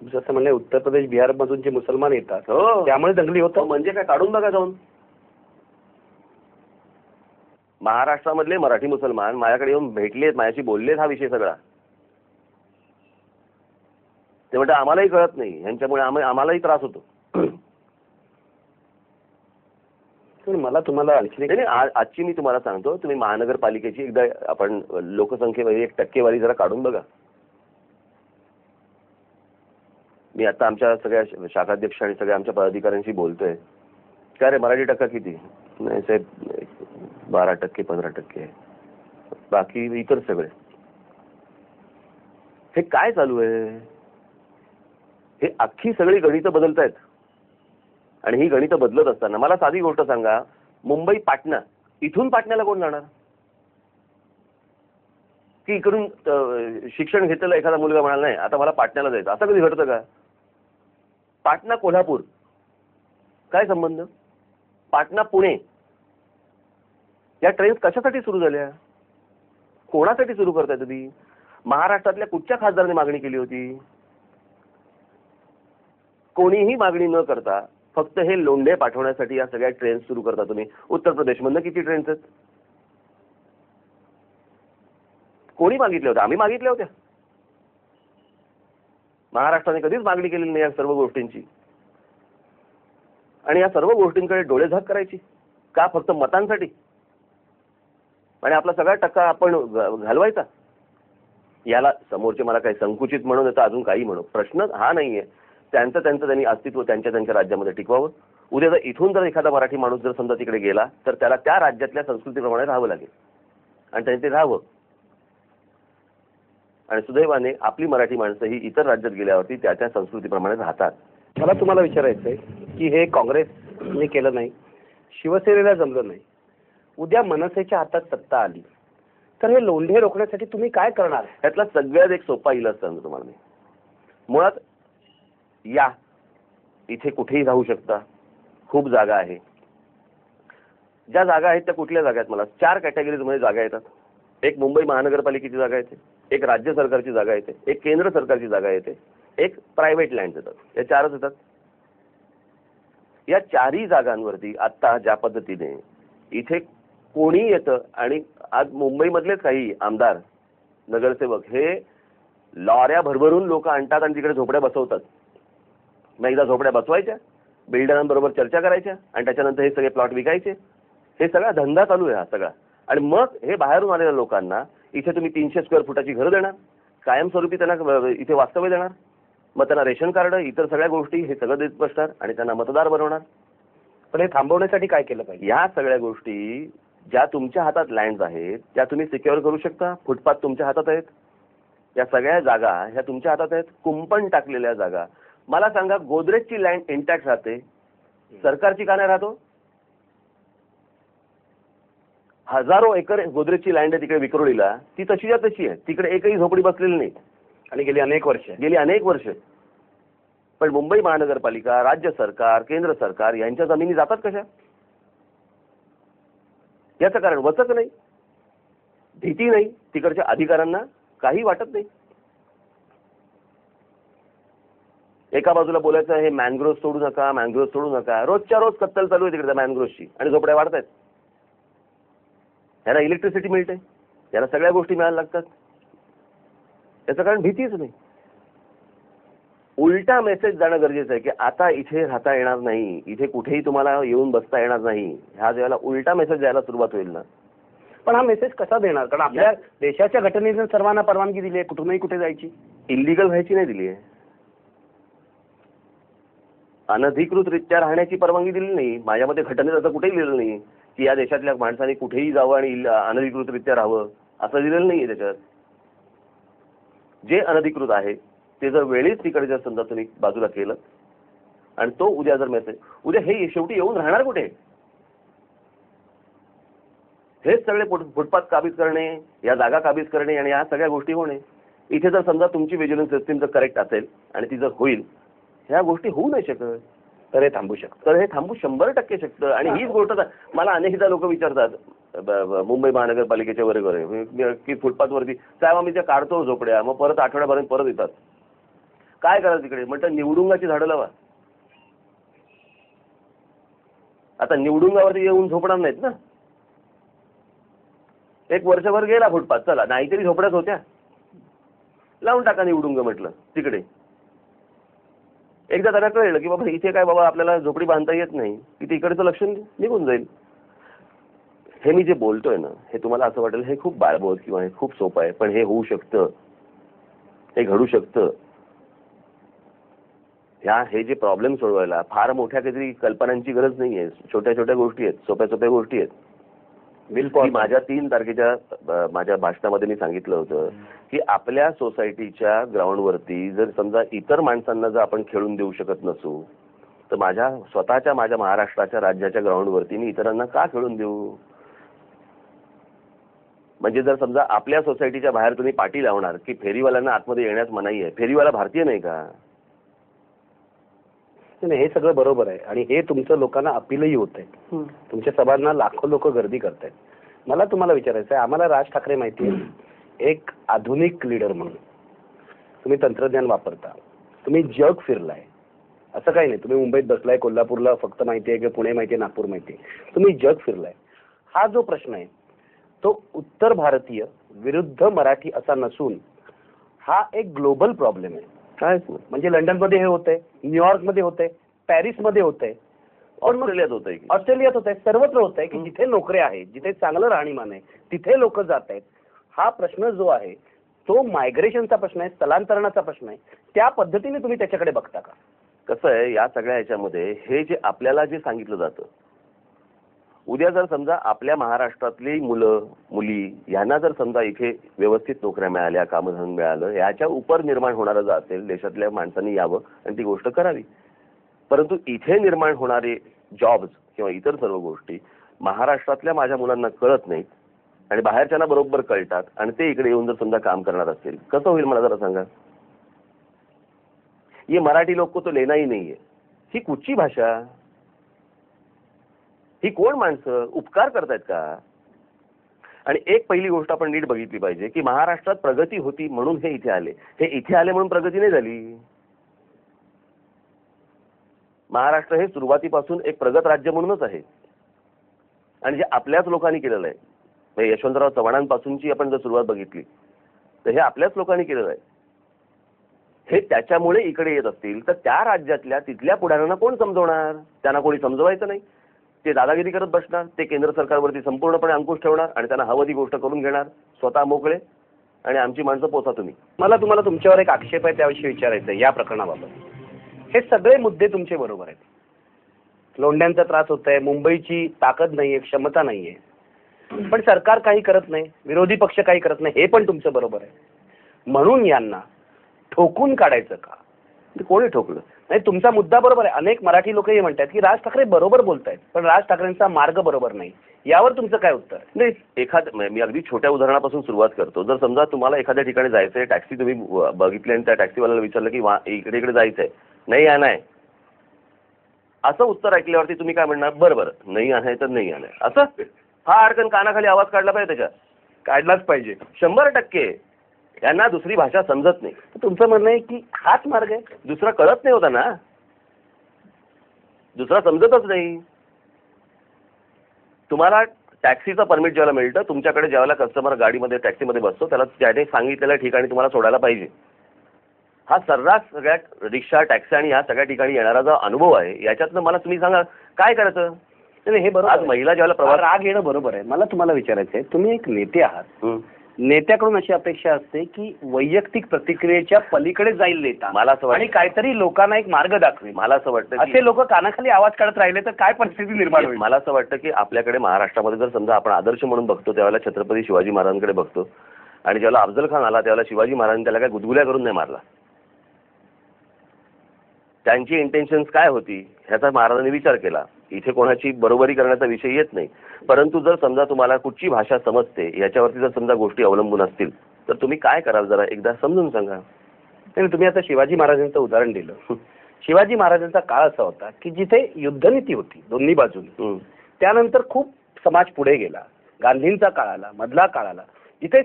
जसं म्हणले उत्तर प्रदेश बिहार मधून जे मुसलमान येतात हो त्यामुळे दंगली होतात. म्हणजे काय, काढून बघा जाऊन. महाराष्ट्रामधले मराठी मुसलमान माझ्याकडे येऊन भेटलेत, माझ्याशी बोललेत हा विषय सगळा. ते म्हणतात आम्हालाही कळत नाही, ह्यांच्यामुळे आम्हालाही त्रास होतो. मला तुम्हाला आणखी नाही, आजची मी तुम्हाला सांगतो, तुम्ही महानगरपालिकेची एकदा आपण लोकसंख्येमध्ये एक टक्केवारी जरा काढून बघा. मी आता आमच्या सगळ्या शाखाध्यक्ष आणि सगळ्या आमच्या पदाधिकाऱ्यांशी बोलतोय. काय रे मराठी टक्का किती? नाही साहेब 12% 15% आहे, बाकी इतर सगळे. हे काय चालू आहे? हे अख्खी सगळी गणितं बदलतायत. आणि ही गणितं बदलत असताना मला साधी गोष्ट सांगा, मुंबई पाटणा, इथून पाटण्याला कोण जाणार? की इकडून शिक्षण घेतलेला एखादा मुलगा म्हणाला नाही आता मला पाटण्याला जायचं, असं कधी घडतं का? पाटणा कोल्हापूर काय संबंध? पाटणा पुणे, या ट्रेन्स कशासाठी सुरू झाल्या? कोणासाठी सुरू करताय तुम्ही? महाराष्ट्रातल्या कुठच्या खासदारांनी मागणी केली होती? कोणीही मागणी न करता फक्त हे लोंढे पाठवण्यासाठी या सगळ्या ट्रेन्स सुरू करता तुम्ही. उत्तर प्रदेशमधनं किती ट्रेन्स आहेत? कोणी मागितल्या होत्या? आम्ही मागितल्या होत्या. महाराष्ट्राने कधीच मागणी केलेली नाही या सर्व गोष्टींची. आणि या सर्व गोष्टींकडे डोळेझाक करायची का? फक्त मतांसाठी? आणि आपला सगळा टक्का आपण घालवायचा. याला समोरचे मला काही संकुचित म्हणून येतं, अजून काही म्हणू, प्रश्न हा नाहीये. त्यांचं त्यांनी अस्तित्व त्यांच्या राज्यामध्ये टिकवावं. उद्या जर इथून जर एखादा मराठी माणूस जर समजा तिकडे गेला तर त्याला त्या राज्यातल्या संस्कृतीप्रमाणे राहावं लागेल आणि त्यांनी ते राहावं. आणि सुदैवाने आपली मराठी माणसं ही इतर राज्यात गेल्यावरती त्या संस्कृतीप्रमाणे राहतात. मला तुम्हाला विचारायचंय की हे काँग्रेसने केलं नाही, शिवसेनेला जमलं नाही, उद्या मनसेच्या हातात सत्ता आली तर हे लोंढे रोखण्यासाठी तुम्ही काय करणार? यातला सगळ्यात एक सोपा इलाज सांगतो तुम्हाला मी. मुळात या इथे कुठेही राहू शकता, खूप जागा आहे. ज्या जागा आहेत त्या कुठल्या जागा आहेत? मला 4 कॅटेगरीजमध्ये जागा येतात. एक मुंबई महानगरपालिकेची जागा येते, एक राज्य सरकारची जागा येते, एक केंद्र सरकारची जागा येते, एक प्रायव्हेट लँड येतात. या 4च येतात. या 4ही जागांवरती आता ज्या पद्धतीने इथे कोणी येतं आणि आज मुंबईमधलेच काही आमदार नगरसेवक हे लॉऱ्या भरभरून लोक आणतात आणि तिकडे झोपड्या बसवतात. मग एकदा झोपड्या बसवायच्या, बिल्डरांबरोबर चर्चा करायच्या आणि त्याच्यानंतर हे सगळे प्लॉट विकायचे. हे सगळा धंदा चालू आहे हा सगळा. आणि मग हे बाहेरून आलेल्या लोकांना इथे तुम्ही 300 स्क्वेअर फुटाची घरं देणार, कायमस्वरूपी त्यांना इथे वास्तव्य देणार, मग त्यांना रेशन कार्ड, इतर सगळ्या गोष्टी हे सगळं देत बसणार आणि त्यांना मतदार बनवणार. पण हे थांबवण्यासाठी काय केलं पाहिजे? या सगळ्या गोष्टी ज्या तुमच्या हातात लँड आहेत त्या तुम्ही सिक्युअर करू शकता. फुटपाथ तुमच्या हातात आहेत, या सगळ्या जागा ह्या तुमच्या हातात आहेत. कुंपण टाकलेल्या जागा. मला सांगा, गोदरेजची लँड इंटॅक्ट राहते, सरकारची का नाही राहतो? हजारो एकर गोदरेजची लँड आहे तिकडे विक्रोळीला, ती तशीच्या तशी आहे. तिकडे एकही झोपडी बसलेली नाही आणि गेली अनेक वर्ष. पण मुंबई महानगरपालिका, राज्य सरकार, केंद्र सरकार यांच्या जमिनी जातात कशा? याचं कारण वचक नाही, भीती नाही, तिकडच्या अधिकाऱ्यांना काही वाटत नाही. एका बाजूला बोलायचं हे मॅनग्रोव्ह सोडू नका, मॅनग्रोव्ह सोडू नका. रोजच्या रोज कत्तल चालू आहे तिकडे मॅनग्रोव्हची आणि झोपड्या वाढत आहेत. याला इलेक्ट्रिसिटी मिळते, याला सगळ्या गोष्टी मिळायला लागतात. याचं कारण भीतीच नाही. उलटा मेसेज जाणं गरजेचं आहे की आता इथे राहता येणार नाही, इथे कुठेही तुम्हाला येऊन बसता येणार नाही. ह्या जेव्हा उलटा मेसेज द्यायला सुरुवात होईल ना. पण हा मेसेज कसा देणार? कारण आपल्या देशाच्या घटनेने सर्वांना परवानगी दिली आहे कुठूनही कुठे जायची, इलिगल व्हायची नाही दिली आहे. अनधिकृतरित्या राहण्याची परवानगी दिली नाही. माझ्यामध्ये घटनेत असं कुठेही लिहिलं नाही की या देशातल्या माणसाने कुठेही जावं आणि अनधिकृतरित्या राहावं, असं लिहिलेलं नाहीये त्याच्यात. जे अनधिकृत आहे ते जर वेळीच तिकडे जर समजा तुम्ही बाजूला केलं आणि तो उद्या जर मेसेज, उद्या हे शेवटी येऊन राहणार कुठे? हेच सगळे फुटपाथ काबीज करणे, या जागा काबीज करणे आणि या सगळ्या गोष्टी होणे. इथे जर समजा तुमची व्हिजिलन्स सिस्टीम जर करेक्ट असेल आणि ती जर होईल, ह्या गोष्टी होऊ नाही शकत. तर हे थांबू शकतं. तर हे थांबू 100% शकतं. आणि हीच गोष्ट मला अनेकदा लोक विचारतात मुंबई महानगरपालिकेच्या वगैरे की फुटपाथवरती साहेब आम्ही त्या काढतो झोपड्या, मग परत आठवड्यापर्यंत परत येतात. काय करा तिकडे? म्हटलं निवडुंगाची झाडं लावा. आता निवडुंगावरती येऊन झोपणार नाहीत ना. एक वर्षभर गेला फुटपाथ, चला नाहीतरी झोपड्याच होत्या, लावून टाका निवडुंग म्हटलं तिकडे. एकदा त्याला कळलं की बाबा इथे काय बाबा आपल्याला झोपडी बांधता येत नाही, की इकडचं लक्ष निघून जाईल. हे मी जे बोलतोय ना, हे तुम्हाला असं वाटेल हे खूप बाळबोध किंवा हे खूप सोपं आहे, पण हे होऊ शकतं, हे घडू शकतं. हे जे प्रॉब्लेम सोडवायला फार मोठ्या काहीतरी कल्पनांची गरज नाहीये. छोट्या छोट्या गोष्टी आहेत, सोप्या सोप्या गोष्टी आहेत. बिलकुल. माझ्या 3 तारखेच्या माझ्या भाषणामध्ये मी सांगितलं होतं की आपल्या सोसायटीच्या ग्राउंडवरती जर समजा इतर माणसांना जर आपण खेळून देऊ शकत नसू, तर माझ्या महाराष्ट्राच्या राज्याच्या ग्राउंडवरती मी इतरांना का खेळून देऊ? म्हणजे जर समजा आपल्या सोसायटीच्या बाहेर तुम्ही पाटी लावणार की फेरीवाल्यांना आतमध्ये येण्यास मनाई आहे, फेरीवाला भारतीय नाही का? नाही, हे सगळं बरोबर आहे आणि हे तुमचं लोकांना अपीलही होत आहे. तुमच्या सभांना लाखो लोक गर्दी करतायत. मला तुम्हाला विचारायचं आहे, आम्हाला राज ठाकरे माहिती आहे एक आधुनिक लीडर म्हणून. तुम्ही तंत्रज्ञान वापरता, तुम्ही जग फिरलाय, असं काही नाही. तुम्ही मुंबईत बसलाय, कोल्हापूरला फक्त माहिती आहे, की पुणे माहिती आहे, नागपूर माहिती आहे, तुम्ही जग फिरलाय. हा जो प्रश्न आहे तो उत्तर भारतीय विरुद्ध मराठी असा नसून हा एक ग्लोबल प्रॉब्लेम आहे. काय म्हणजे लंडनमध्ये हे होतंय, न्यूयॉर्कमध्ये होतंय, पॅरिसमध्ये होतंय, ऑस्ट्रेलियात होतंय, सर्वत्र होतंय की जिथे नोकऱ्या आहेत, जिथे चांगलं राहणीमान आहे, तिथे लोक जात आहेत. हा प्रश्न जो आहे तो मायग्रेशनचा प्रश्न आहे, स्थलांतरणाचा प्रश्न आहे. त्या पद्धतीने तुम्ही त्याच्याकडे बघता का? कसं आहे, या सगळ्या ह्याच्यामध्ये हे जे आपल्याला जे सांगितलं जातं, उद्या जर समजा आपल्या महाराष्ट्रातली मुलं मुली यांना जर समजा इथे व्यवस्थित नोकऱ्या मिळाल्या, कामधन मिळालं, याच्या उपर निर्माण होणारं जर असेल, देशातल्या माणसांनी यावं आणि ती गोष्ट करावी. परंतु इथे निर्माण होणारे जॉब्स किंवा इतर सर्व गोष्टी महाराष्ट्रातल्या माझ्या मुलांना कळत नाहीत आणि बाहेरच्यांना बरोबर कळतात आणि ते इकडे येऊन जर समजा काम करणार असेल, कसं होईल मला जरा सांगा? ये मराठी लोक को तो लेना ही नाहीये. ही कुठची भाषा? ही कोण माणसं? उपकार करतायत का? आणि एक पहिली गोष्ट आपण नीट बघितली पाहिजे की महाराष्ट्रात प्रगती होती म्हणून हे इथे आले. हे इथे आले म्हणून प्रगती नाही झाली. महाराष्ट्र हे सुरुवातीपासून एक प्रगत राज्य म्हणूनच आहे आणि जे आपल्याच लोकांनी केलेलं आहे. म्हणजे यशवंतराव चव्हाणांपासूनची आपण जर सुरुवात बघितली तर हे आपल्याच लोकांनी केलेलं आहे. हे त्याच्यामुळे इकडे येत असतील तर त्या राज्यातल्या तिथल्या पुढाऱ्यांना कोण समजवणार? त्यांना कोणी समजवायचं नाही. ते दादागिरी करत बसणार, ते केंद्र सरकारवरती संपूर्णपणे अंकुश ठेवणार आणि त्यांना हवं ती गोष्ट करून घेणार, स्वतः मोकळे, आणि आमची माणसं पोचा तुम्ही. मला तुम्हाला तुमच्यावर एक आक्षेप आहे, त्याविषयी विचारायचं आहे या प्रकरणाबाबत. हे सगळे मुद्दे तुमचे बरोबर आहेत. लोंढ्यांचा त्रास होत आहे, मुंबईची ताकद नाहीये, क्षमता नाहीये, पण सरकार काही करत नाही, विरोधी पक्ष काही करत नाही, हे पण तुमचं बरोबर आहे. म्हणून यांना ठोकून काढायचं का? कोणी ठोकलं नाही, तुमचा मुद्दा बरोबर आहे. अनेक मराठी लोक हे म्हणतात की राज ठाकरे बरोबर बोलतायत, पण राज ठाकरेंचा मार्ग बरोबर नाही. यावर तुमचं काय उत्तर? नाही, मी अगदी छोट्या उदाहरणापासून सुरुवात करतो. जर समजा तुम्हाला एखाद्या ठिकाणी जायचंय, टॅक्सी तुम्ही बघितली आणि त्या टॅक्सीवाल्याला विचारलं की इकडे इकडे जायचंय, नाही आणाय, असं उत्तर ऐकल्यावरती तुम्ही काय म्हणणार? बरोबर, नाही आणाय तर नाही आणाय, असं हा अडकन कानाखाली आवाज काढला पाहिजे, त्याच्यात काढलाच पाहिजे 100%. यांना दुसरी भाषा समजत नाही. तुमचं म्हणणं आहे की हाच मार्ग आहे, दुसरा कळत नाही होता ना, दुसरा समजतच नाही. तुम्हाला टॅक्सीचं परमिट ज्याला मिळतं, तुमच्याकडे ज्यावेळेला कस्टमर गाडीमध्ये टॅक्सीमध्ये बसतो त्याला त्याने सांगितलेल्या ठिकाणी तुम्हाला सोडायला पाहिजे. हा सर्रास सगळ्या रिक्षा, टॅक्सी आणि या सगळ्या ठिकाणी येणारा जो अनुभव आहे, याच्यातनं मला तुम्ही सांगा काय करायचं? हे बरोबर. आज महिला ज्यावेळेला प्रवास, राग येणं बरोबर आहे. मला तुम्हाला विचारायचं आहे, तुम्ही एक नेते आहात, नेत्याकडून अशी अपेक्षा असते की वैयक्तिक प्रतिक्रियेच्या पलीकडे जाईल नेता, मला असं वाटतं, आणि काहीतरी लोकांना एक मार्ग दाखवेल. मला असं वाटतं असे लोक कानाखाली आवाज काढत राहिले तर काय परिस्थिती निर्माण होईल? मला असं वाटतं की आपल्याकडे महाराष्ट्रामध्ये जर समजा आपण आदर्श म्हणून बघतो त्यावेळेला छत्रपती शिवाजी महाराजांकडे बघतो, आणि ज्यावेळेला अफजल खान आला त्यावेळेला शिवाजी महाराजांनी त्याला काय गुदगुल्या करून नाही मारला. त्यांची इंटेन्शन्स काय होती ह्याचा महाराजांनी विचार केला. इथे कोणाची बरोबरी करण्याचा विषय येत नाही, परंतु जर समजा तुम्हाला कुठची भाषा समजते याच्यावरती जर समजा गोष्टी अवलंबून असतील तर तुम्ही काय कराल जरा एकदा समजून सांगा. तुम्ही आता शिवाजी महाराजांचं उदाहरण दिलं. शिवाजी महाराजांचा काळ असा होता की जिथे युद्धनीती होती दोन्ही बाजूनी, त्यानंतर खूप समाज पुढे गेला. गांधींचा काळ आला, मधला काळ आला, जिथे